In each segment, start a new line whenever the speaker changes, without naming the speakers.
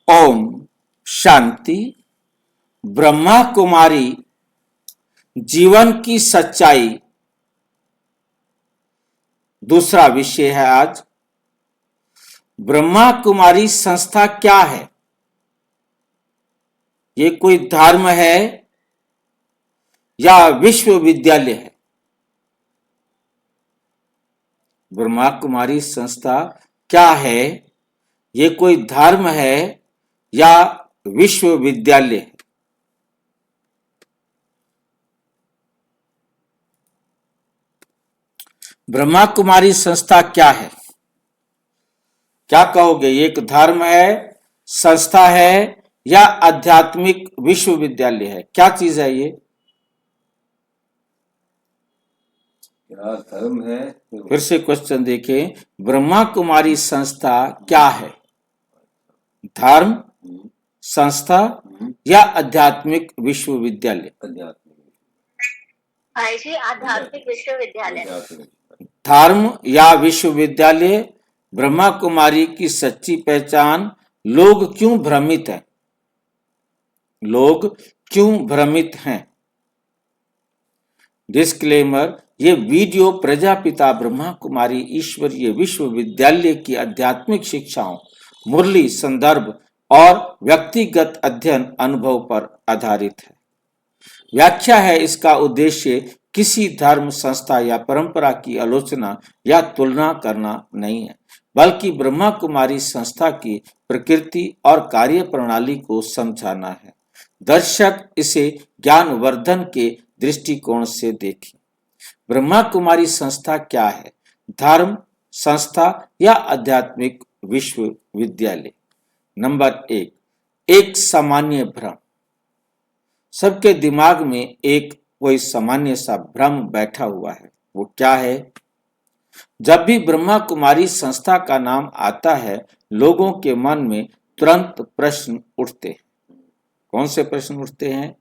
ओम शांति। ब्रह्मा कुमारी जीवन की सच्चाई दूसरा विषय है आज। ब्रह्मा कुमारी संस्था क्या है? ये कोई धर्म है या विश्वविद्यालय है? ब्रह्मा कुमारी संस्था क्या है? ये कोई धर्म है या विश्वविद्यालय है? ब्रह्मा कुमारी संस्था क्या है? क्या कहोगे? ये एक धर्म है, संस्था है या आध्यात्मिक विश्वविद्यालय है? क्या चीज है ये?
क्या धर्म है?
फिर से क्वेश्चन देखें। ब्रह्मा कुमारी संस्था क्या है? धर्म, संस्था या आध्यात्मिक विश्वविद्यालय?
आध्यात्मिक विश्वविद्यालय।
धर्म या विश्वविद्यालय? ब्रह्मा कुमारी की सच्ची पहचान। लोग क्यों भ्रमित हैं? लोग क्यों भ्रमित हैं? डिस्क्लेमर, ये वीडियो प्रजापिता ब्रह्मा कुमारी ईश्वरीय विश्वविद्यालय की आध्यात्मिक शिक्षाओं, मुरली, संदर्भ और व्यक्तिगत अध्ययन अनुभव पर आधारित है। व्याख्या है। इसका उद्देश्य किसी धर्म, संस्था या परंपरा की आलोचना या तुलना करना नहीं है, बल्कि ब्रह्मा कुमारी संस्था की प्रकृति और कार्य प्रणाली को समझाना है। दर्शक इसे ज्ञानवर्धन के दृष्टिकोण से देखें। ब्रह्मा कुमारी संस्था क्या है? धर्म, संस्था या आध्यात्मिक विश्वविद्यालय? नंबर एक सामान्य भ्रम। सबके दिमाग में एक कोई सामान्य सा भ्रम बैठा हुआ है। वो क्या है? जब भी ब्रह्मा कुमारी संस्था का नाम आता है, लोगों के मन में तुरंत प्रश्न उठते हैं। कौन से प्रश्न उठते हैं?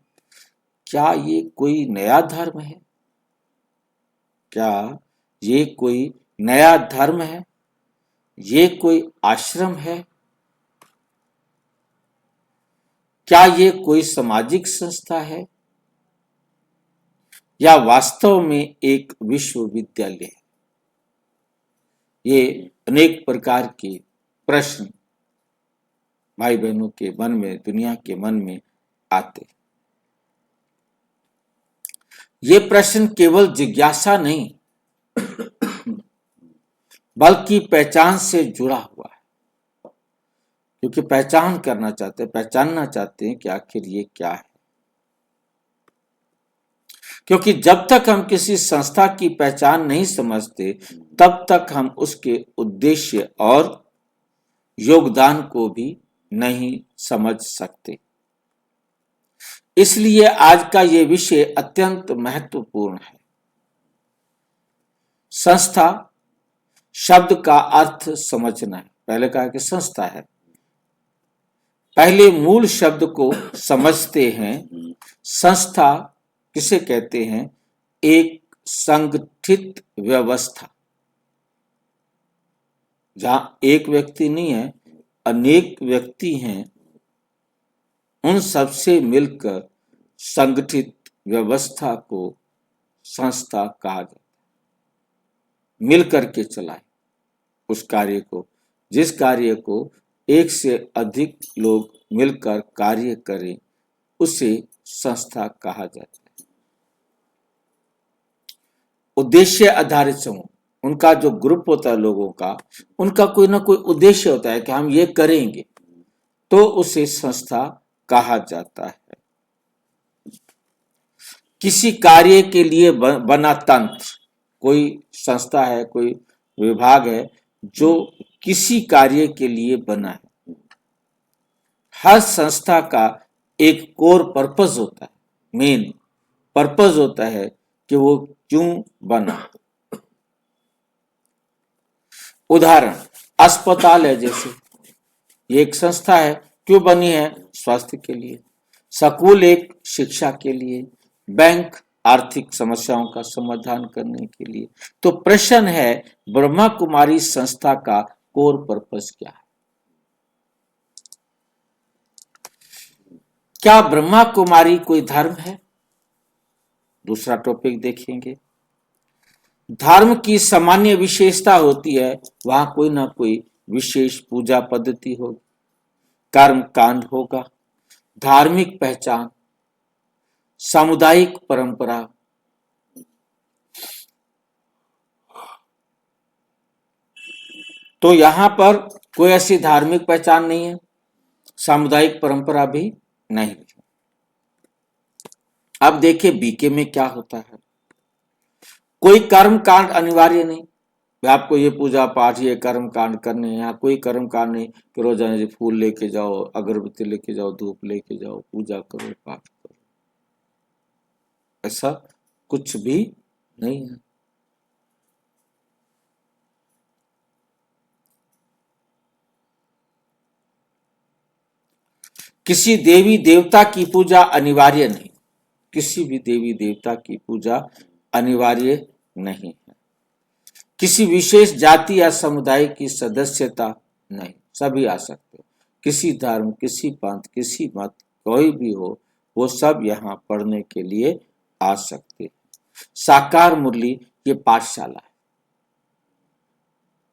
क्या ये कोई नया धर्म है? क्या ये कोई नया धर्म है? ये कोई आश्रम है? क्या ये कोई सामाजिक संस्था है या वास्तव में एक विश्वविद्यालय है? ये अनेक प्रकार के प्रश्न भाई बहनों के मन में, दुनिया के मन में आते। ये प्रश्न केवल जिज्ञासा नहीं बल्कि पहचान से जुड़ा हुआ है, क्योंकि पहचान करना चाहते हैं, पहचानना चाहते हैं कि आखिर ये क्या है। क्योंकि जब तक हम किसी संस्था की पहचान नहीं समझते, तब तक हम उसके उद्देश्य और योगदान को भी नहीं समझ सकते। इसलिए आज का ये विषय अत्यंत महत्वपूर्ण है। संस्था शब्द का अर्थ समझना है। पहले कहा कि संस्था है, पहले मूल शब्द को समझते हैं। संस्था किसे कहते हैं? एक संगठित व्यवस्था, जहां एक व्यक्ति नहीं है, अनेक व्यक्ति हैं, उन सबसे मिलकर संगठित व्यवस्था को संस्था कहा जाता है। मिलकर के चलाए उस कार्य को, जिस कार्य को एक से अधिक लोग मिलकर कार्य करें, उसे संस्था कहा जाता है। उद्देश्य आधारित समूह, उनका जो ग्रुप होता है लोगों का, उनका कोई ना कोई उद्देश्य होता है कि हम ये करेंगे, तो उसे संस्था कहा जाता है। किसी कार्य के लिए बना तंत्र, कोई संस्था है, कोई विभाग है जो किसी कार्य के लिए बना है। हर संस्था का एक कोर पर्पस होता है, मेन पर्पस होता है कि वो क्यों बना। उदाहरण, अस्पताल है जैसे, ये एक संस्था है। क्यों बनी है? स्वास्थ्य के लिए। स्कूल एक शिक्षा के लिए। बैंक आर्थिक समस्याओं का समाधान करने के लिए। तो प्रश्न है, ब्रह्मा कुमारी संस्था का कोर पर्पस क्या है? क्या ब्रह्मा कुमारी कोई धर्म है? दूसरा टॉपिक देखेंगे। धर्म की सामान्य विशेषता होती है वहां कोई ना कोई विशेष पूजा पद्धति होगी, कर्म कांड होगा, धार्मिक पहचान, सामुदायिक परंपरा। तो यहां पर कोई ऐसी धार्मिक पहचान नहीं है, सामुदायिक परंपरा भी नहीं। अब देखिए बीके में क्या होता है। कोई कर्म कांड अनिवार्य नहीं, आपको ये पूजा पाठ ये कर्म कांड करने हैं। यहाँ कोई कर्म कांड नहीं कि रोजाना फूल लेके जाओ, अगरबत्ती लेके जाओ, धूप लेके जाओ, पूजा करो, पाठ करो, ऐसा कुछ भी नहीं है। किसी देवी देवता की पूजा अनिवार्य नहीं, किसी भी देवी देवता की पूजा अनिवार्य नहीं है। किसी विशेष जाति या समुदाय की सदस्यता नहीं, सभी आ सकते हो। किसी धर्म, किसी पंथ, किसी मत, कोई भी हो, वो सब यहाँ पढ़ने के लिए आ सकते हैं। साकार मुरली ये पाठशाला है।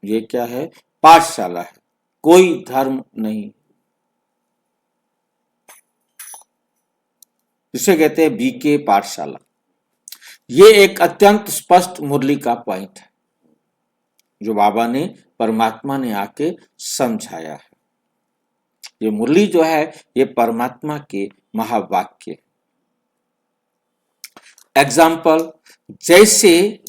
ये क्या है? पाठशाला है, कोई धर्म नहीं। इसे कहते हैं बीके पाठशाला। ये एक अत्यंत स्पष्ट मुरली का पॉइंट है जो बाबा ने, परमात्मा ने आके समझाया है। ये मुरली जो है ये परमात्मा के महावाक्य। एग्जाम्पल, जैसे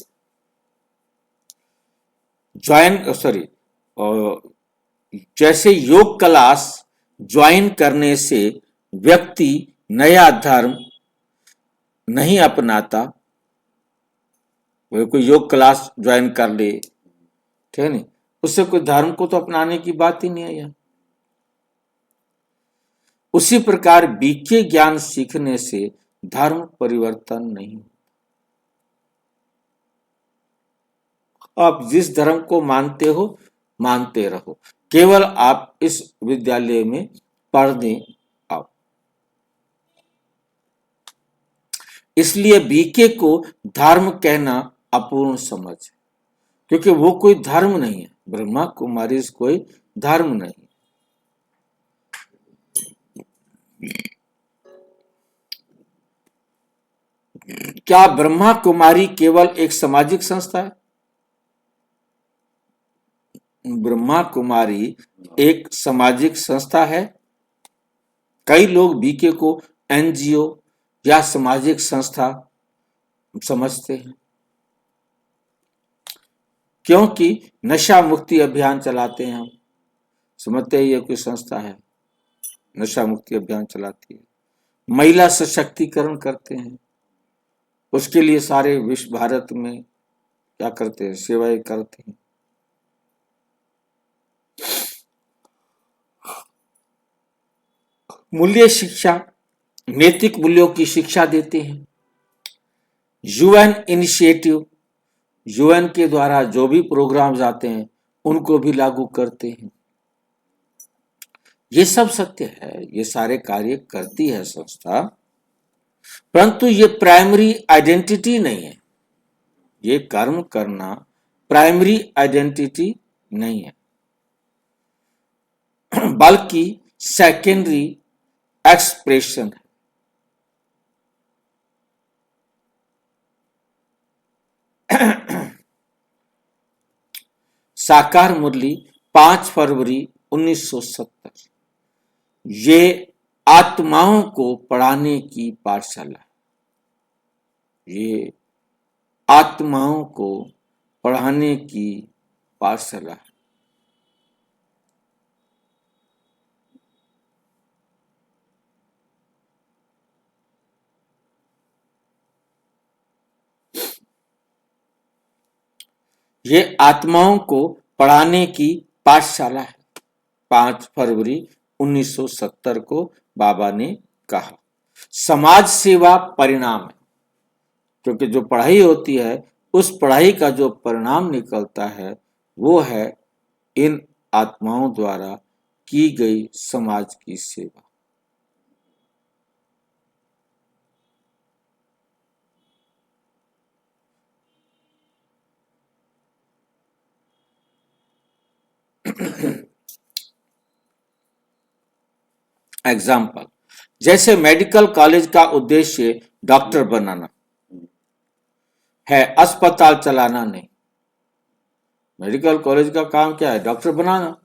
जैसे योग क्लास ज्वाइन करने से व्यक्ति नया धर्म नहीं अपनाता। वो कोई योग क्लास ज्वाइन कर ले, ठीक है नहीं, उससे कोई धर्म को तो अपनाने की बात ही नहीं है यहाँ। उसी प्रकार बीके ज्ञान सीखने से धर्म परिवर्तन नहीं। आप जिस धर्म को मानते हो मानते रहो, केवल आप इस विद्यालय में पढ़ने आओ। इसलिए बीके को धर्म कहना अपूर्ण समझ है, क्योंकि वो कोई धर्म नहीं है। ब्रह्मा कुमारी कोई धर्म नहीं। क्या ब्रह्मा कुमारी केवल एक सामाजिक संस्था है? ब्रह्मा कुमारी एक सामाजिक संस्था है। कई लोग बीके को एनजीओ या सामाजिक संस्था समझते हैं, क्योंकि नशा मुक्ति अभियान चलाते हैं। हम समझते हैं ये कोई संस्था है, नशा मुक्ति अभियान चलाती है, महिला सशक्तिकरण करते हैं, उसके लिए सारे विश्व भारत में क्या करते हैं, सेवाएं करते हैं। मूल्य शिक्षा, नैतिक मूल्यों की शिक्षा देते हैं। यूएन इनिशिएटिव, यूएन के द्वारा जो भी प्रोग्राम्स आते हैं उनको भी लागू करते हैं। ये सब सत्य है, ये सारे कार्य करती है संस्था, परंतु ये प्राइमरी आइडेंटिटी नहीं है। ये कर्म करना प्राइमरी आइडेंटिटी नहीं है, बल्कि सेकेंडरी एक्सप्रेशन है। साकार मुरली 5 फरवरी 1970। ये आत्माओं को पढ़ाने की पाठशाला है। ये आत्माओं को पढ़ाने की पाठशाला है। ये आत्माओं को पढ़ाने की पाठशाला है। 5 फरवरी 1970 को बाबा ने कहा। समाज सेवा परिणाम है, क्योंकि जो पढ़ाई होती है उस पढ़ाई का जो परिणाम निकलता है वो है इन आत्माओं द्वारा की गई समाज की सेवा। एग्जाम्पल, जैसे मेडिकल कॉलेज का उद्देश्य डॉक्टर बनाना है, अस्पताल चलाना नहीं। मेडिकल कॉलेज का काम क्या है? डॉक्टर बनाना।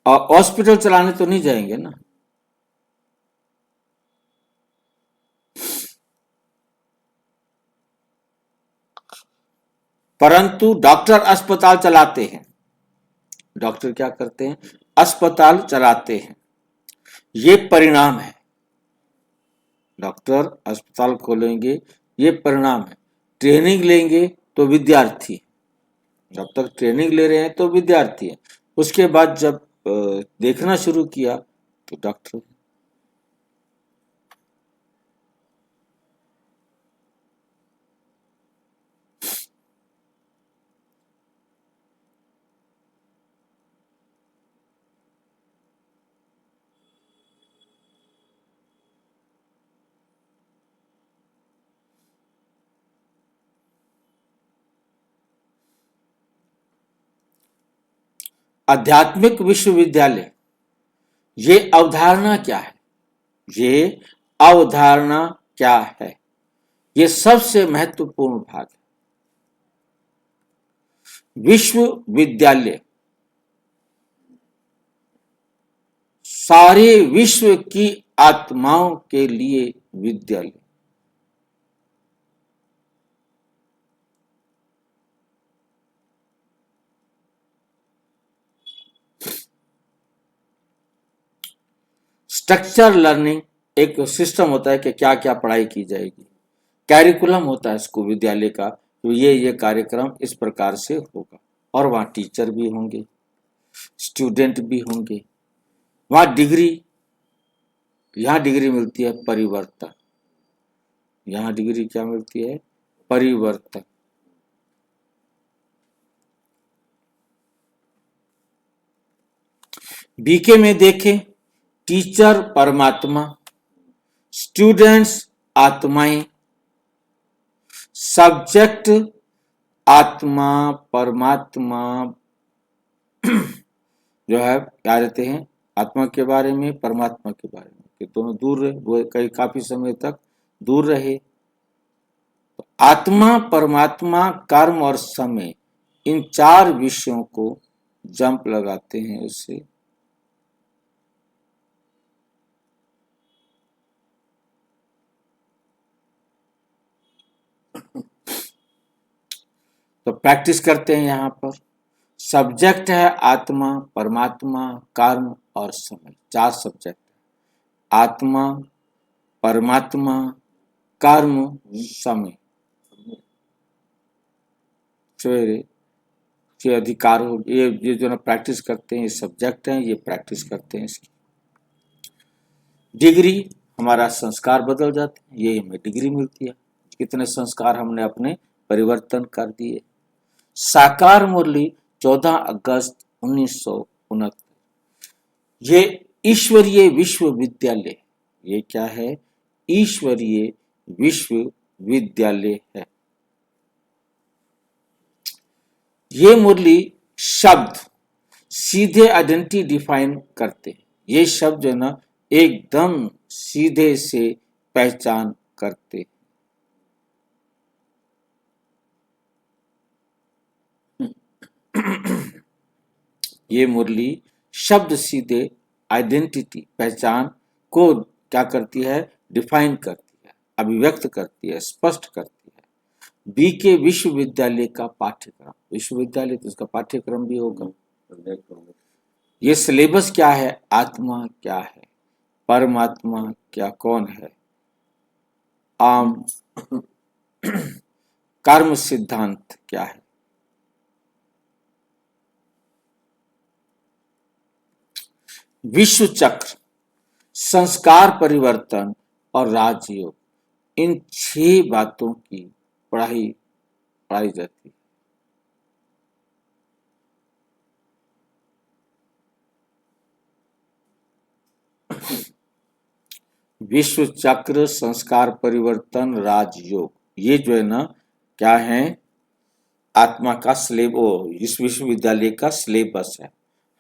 और हॉस्पिटल चलाने तो नहीं जाएंगे ना। परंतु डॉक्टर अस्पताल चलाते हैं। डॉक्टर क्या करते हैं? अस्पताल चलाते हैं। ये परिणाम है। डॉक्टर अस्पताल खोलेंगे, ये परिणाम है। ट्रेनिंग लेंगे तो विद्यार्थी, जब तक ट्रेनिंग ले रहे हैं तो विद्यार्थी है। उसके बाद जब देखना शुरू किया तो डॉक्टर। आध्यात्मिक विश्वविद्यालय, ये अवधारणा क्या है? ये अवधारणा क्या है? ये सबसे महत्वपूर्ण भाग है। विश्वविद्यालय सारे विश्व की आत्माओं के लिए विद्यालय। स्ट्रक्चर लर्निंग एक सिस्टम होता है कि क्या क्या पढ़ाई की जाएगी। कैरिकुलम होता है स्कूल विद्यालय का, तो ये कार्यक्रम इस प्रकार से होगा। और वहाँ टीचर भी होंगे, स्टूडेंट भी होंगे। वहाँ डिग्री, यहाँ डिग्री मिलती है परिवर्तन। यहाँ डिग्री क्या मिलती है? परिवर्तन। बीके में देखें, टीचर परमात्मा, स्टूडेंट्स आत्माएं, सब्जेक्ट आत्मा परमात्मा जो है क्या रहते हैं? आत्मा के बारे में, परमात्मा के बारे में, कि दोनों दूर रहे, वो कई काफी समय तक दूर रहे। तो आत्मा, परमात्मा, कर्म और समय, इन चार विषयों को जंप लगाते हैं उससे। तो प्रैक्टिस करते हैं यहाँ पर। सब्जेक्ट है आत्मा, परमात्मा, कर्म और समय, चार सब्जेक्ट। आत्मा, परमात्मा, कर्म, समय। ये अधिकार हो, ये जो ना प्रैक्टिस करते हैं, ये सब्जेक्ट हैं, ये प्रैक्टिस करते हैं इसकी। डिग्री, हमारा संस्कार बदल जाते हैं, ये हमें डिग्री मिलती है। कितने संस्कार हमने अपने परिवर्तन कर दिए। साकार मुरली 14 अगस्त 1969। ये ईश्वरीय विश्वविद्यालय, ये क्या है? ईश्वरीय विश्वविद्यालय है। ये मुरली शब्द सीधे आइडेंटिटी डिफाइन करते हैं। ये शब्द जो है ना एकदम सीधे से पहचान करते हैं। ये मुरली शब्द सीधे आइडेंटिटी, पहचान को क्या करती है? डिफाइन करती है, अभिव्यक्त करती है, स्पष्ट करती है। बीके विश्वविद्यालय का पाठ्यक्रम, विश्वविद्यालय तो उसका पाठ्यक्रम भी होगा। ये सिलेबस क्या है? आत्मा क्या है, परमात्मा क्या, कौन है, आम कर्म सिद्धांत क्या है। विश्व चक्र, संस्कार परिवर्तन और राजयोग, इन 6 बातों की पढ़ाई जाती है। विश्व चक्र, संस्कार परिवर्तन, राजयोग, ये जो है ना क्या है? आत्मा का इस विश्वविद्यालय का सिलेबस है।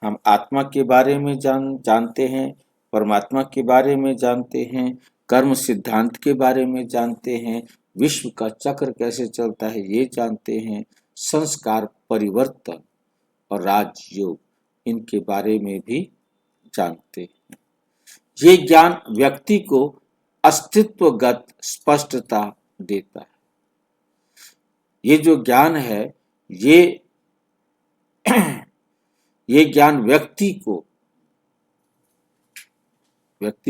हम आत्मा के बारे में जानते हैं, परमात्मा के बारे में जानते हैं, कर्म सिद्धांत के बारे में जानते हैं, विश्व का चक्र कैसे चलता है ये जानते हैं, संस्कार परिवर्तन और राजयोग इनके बारे में भी जानते हैं। ये ज्ञान व्यक्ति को अस्तित्वगत स्पष्टता देता है। ये जो ज्ञान है ये ज्ञान व्यक्ति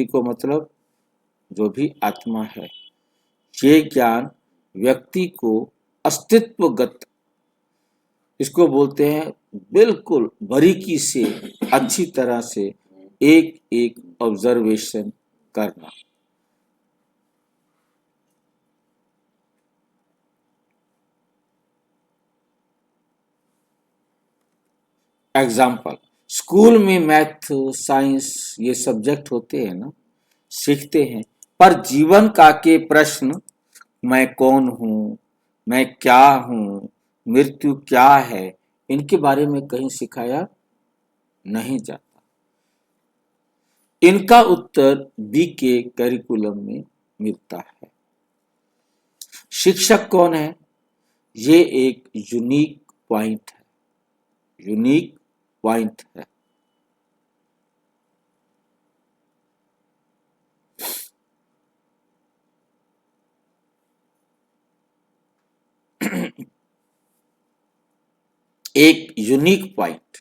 को मतलब जो भी आत्मा है, ये ज्ञान व्यक्ति को अस्तित्वगत, इसको बोलते हैं बिल्कुल बारीकी से अच्छी तरह से एक एक ऑब्जर्वेशन करना। एग्जाम्पल, स्कूल में मैथ साइंस ये सब्जेक्ट होते हैं ना, सीखते हैं, पर जीवन का के प्रश्न, मैं कौन हूँ, मैं क्या हूँ, मृत्यु क्या है, इनके बारे में कहीं सिखाया नहीं जाता। इनका उत्तर बी के करिकुलम में मिलता है। शिक्षक कौन है? ये एक यूनिक पॉइंट है, यूनिक पॉइंट है। एक यूनिक पॉइंट,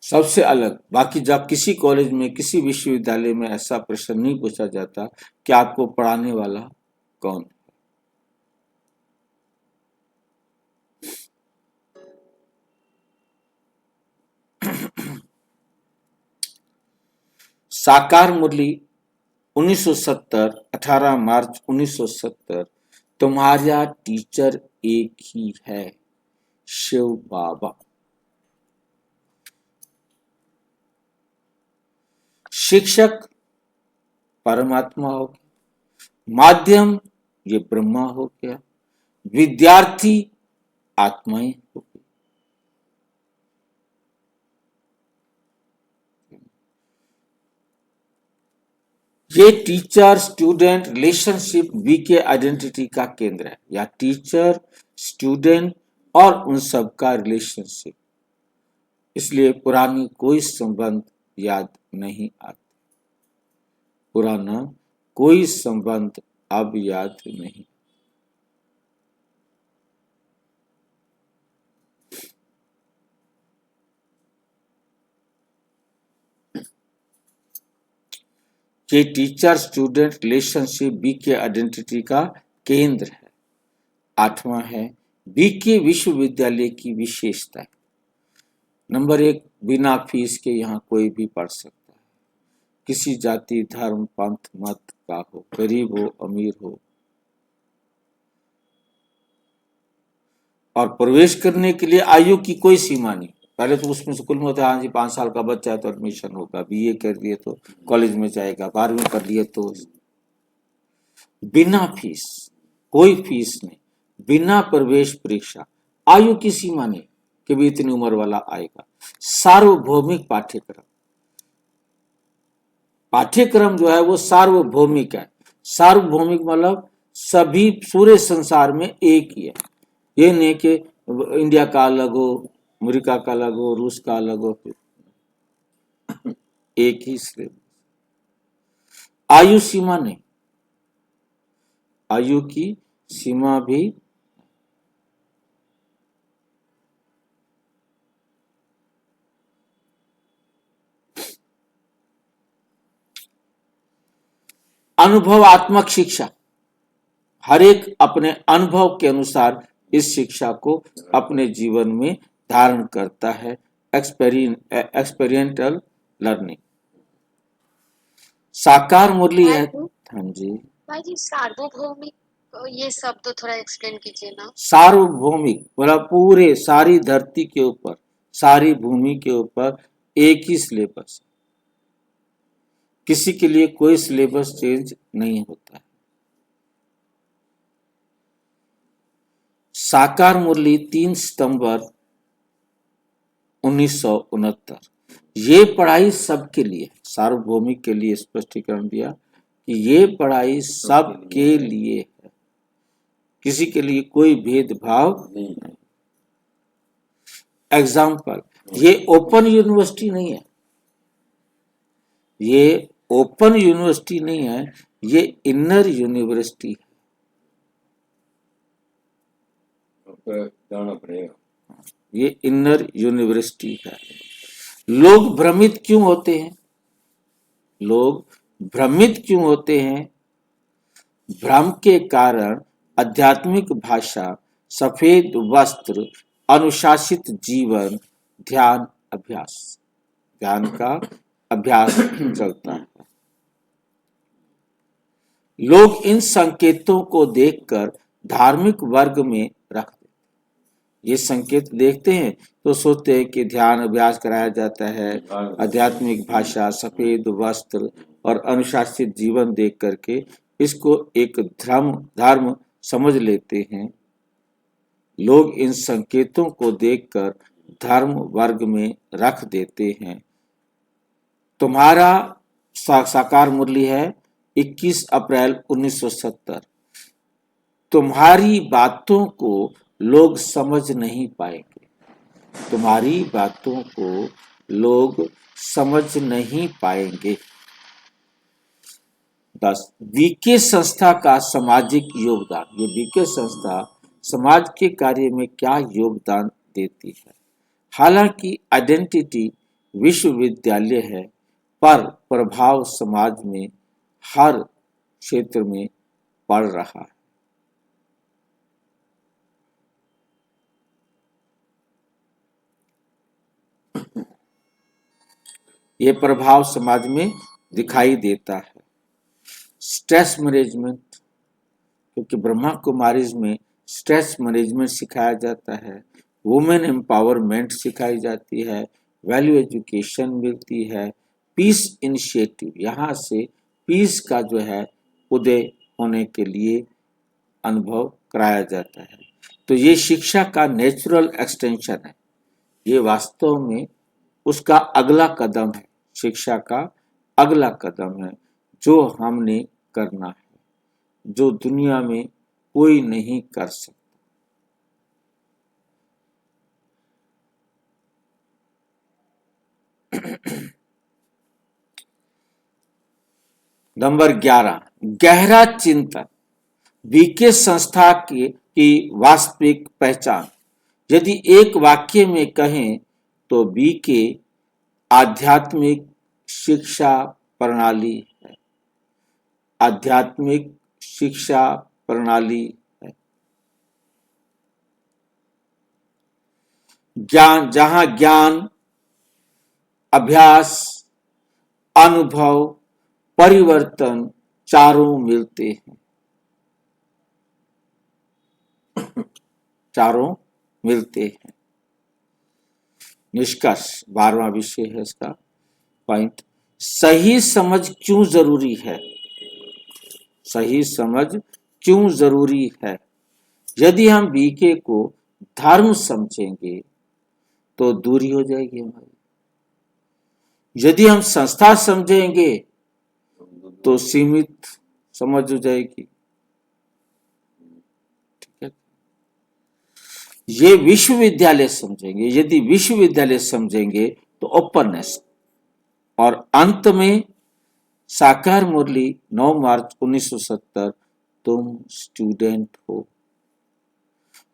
सबसे अलग। बाकी जब किसी कॉलेज में, किसी विश्वविद्यालय में ऐसा प्रश्न नहीं पूछा जाता कि आपको पढ़ाने वाला कौन है। साकार मुरली 1970, 18 मार्च 1970। तुम्हारा टीचर एक ही है, शिव बाबा। शिक्षक परमात्मा हो गया, माध्यम ये ब्रह्मा हो गया, विद्यार्थी आत्माएं हो गई। ये टीचर स्टूडेंट रिलेशनशिप वी के आइडेंटिटी का केंद्र है, या टीचर स्टूडेंट और उन सब का रिलेशनशिप। इसलिए पुरानी कोई संबंध याद नहीं आते, पुराना कोई संबंध अब याद नहीं। ये टीचर स्टूडेंट रिलेशनशिप बी के आइडेंटिटी का केंद्र है। 8वां है बी के विश्वविद्यालय की विशेषता। नंबर 1, बिना फीस के यहाँ कोई भी पढ़ सकता है, किसी जाति धर्म पंथ मत का हो, गरीब हो अमीर हो। और प्रवेश करने के लिए आयु की कोई सीमा नहीं। पहले तो उसमें स्कूल में होता है, हाँ जी 5 साल का बच्चा है तो एडमिशन होगा, बीए कर लिए तो कॉलेज में जाएगा, 12वीं कर लिए तो। बिना फीस, कोई फीस नहीं, बिना प्रवेश परीक्षा, आयु की सीमा नहीं कि भी इतनी उम्र वाला आएगा। सार्वभौमिक पाठ्यक्रम, पाठ्यक्रम जो है वो सार्वभौमिक है। सार्वभौमिक मतलब सभी पूरे संसार में एक ही है। ये नहीं कि इंडिया का अलग हो, अमेरिका का अलग हो, रूस का अलग हो, एक ही सिलेबस। आयु सीमा नहीं, आयु की सीमा भी अनुभवात्मक शिक्षा, हर एक अपने अनुभव के अनुसार इस शिक्षा को अपने जीवन में धारण करता है। एक्सपेरिएंटल लर्निंग। साकार मुरली है। हाँ जी
भाई जी, सार्वभौमिक ये शब्द थोड़ा एक्सप्लेन कीजिए ना।
सार्वभौमिक मतलब पूरे सारी धरती के ऊपर, सारी भूमि के ऊपर एक ही सिलेबस, किसी के लिए कोई सिलेबस चेंज नहीं होता है। साकार मुरली 3 सितंबर 1969। ये पढ़ाई सबके लिए, सार्वभौमिक के लिए स्पष्टीकरण दिया कि ये पढ़ाई सबके लिए है, किसी के लिए कोई भेदभाव नहीं। एग्जाम्पल, ये ओपन यूनिवर्सिटी नहीं है, ये ओपन यूनिवर्सिटी नहीं है, ये इनर यूनिवर्सिटी है।
जाना पड़ेगा।
ये इनर यूनिवर्सिटी है। लोग भ्रमित क्यों होते हैं? लोग भ्रमित क्यों होते हैं? भ्रम के कारण आध्यात्मिक भाषा, सफेद वस्त्र, अनुशासित जीवन, ध्यान अभ्यास, ध्यान का अभ्यास चलता है। लोग इन संकेतों को देखकर धार्मिक वर्ग में रख देते हैं। ये संकेत देखते हैं तो सोचते हैं कि ध्यान अभ्यास कराया जाता है, आध्यात्मिक भाषा, सफेद वस्त्र और अनुशासित जीवन देख करके इसको एक धर्म समझ लेते हैं। लोग इन संकेतों को देखकर धर्म वर्ग में रख देते हैं। तुम्हारा साकार मुरली है 21 अप्रैल 1970। तुम्हारी बातों को लोग समझ नहीं पाएंगे, तुम्हारी बातों को लोग समझ नहीं पाएंगे। 10, बीके संस्था का सामाजिक योगदान। ये बीके संस्था समाज के कार्य में क्या योगदान देती है? हालांकि आइडेंटिटी विश्वविद्यालय है, पर प्रभाव समाज में हर क्षेत्र में पड़ रहा है। ये प्रभाव समाज में दिखाई देता है। स्ट्रेस मैनेजमेंट, क्योंकि ब्रह्मा कुमारीज में स्ट्रेस मैनेजमेंट सिखाया जाता है, वुमेन एम्पावरमेंट सिखाई जाती है, वैल्यू एजुकेशन मिलती है, पीस इनिशिएटिव, यहाँ से पीस का जो है उदय होने के लिए अनुभव कराया जाता है। तो ये शिक्षा का नेचुरल एक्सटेंशन है, ये वास्तव में उसका अगला कदम है, शिक्षा का अगला कदम है जो हमने करना है, जो दुनिया में कोई नहीं कर सकता। नंबर 11, गहरा चिंतन। बीके संस्था की वास्तविक पहचान। यदि एक वाक्य में कहें तो बीके आध्यात्मिक शिक्षा प्रणाली है, आध्यात्मिक शिक्षा प्रणाली है। ज्ञान, जहां ज्ञान, अभ्यास, अनुभव, परिवर्तन चारों मिलते हैं, चारों मिलते हैं। निष्कर्ष, 12वां विषय है इसका पॉइंट, सही समझ क्यों जरूरी है? सही समझ क्यों जरूरी है? यदि हम बीके को धर्म समझेंगे तो दूरी हो जाएगी हमारी, यदि हम संस्था समझेंगे तो सीमित समझ हो जाएगी। ठीक है, ये विश्वविद्यालय समझेंगे, यदि विश्वविद्यालय समझेंगे तो ओपननेस। और अंत में साकार मुरली 9 मार्च 1970, तुम स्टूडेंट हो।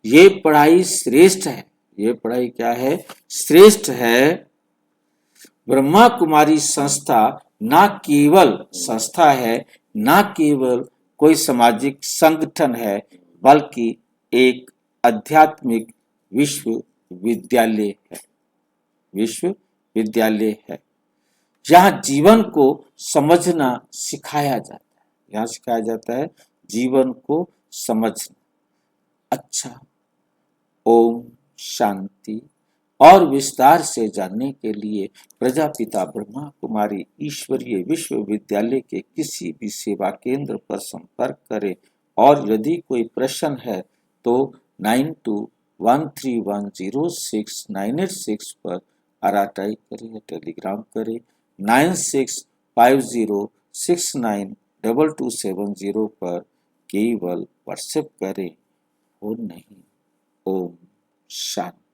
ये पढ़ाई श्रेष्ठ है, ये पढ़ाई क्या है? श्रेष्ठ है। ब्रह्मा कुमारी संस्था ना केवल संस्था है, ना केवल कोई सामाजिक संगठन है, बल्कि एक आध्यात्मिक विश्वविद्यालय है, विश्वविद्यालय है। यहाँ जीवन को समझना सिखाया जाता है, यहाँ सिखाया जाता है जीवन को समझना। अच्छा, ओम शांति। और विस्तार से जानने के लिए प्रजापिता ब्रह्मा कुमारी ईश्वरीय विश्वविद्यालय के किसी भी सेवा केंद्र पर संपर्क करें, और यदि कोई प्रश्न है तो 9213106986 पर RTI करें या टेलीग्राम करें 9650692270 पर, केवल व्हाट्सएप करें, फोन नहीं। ओम शांति।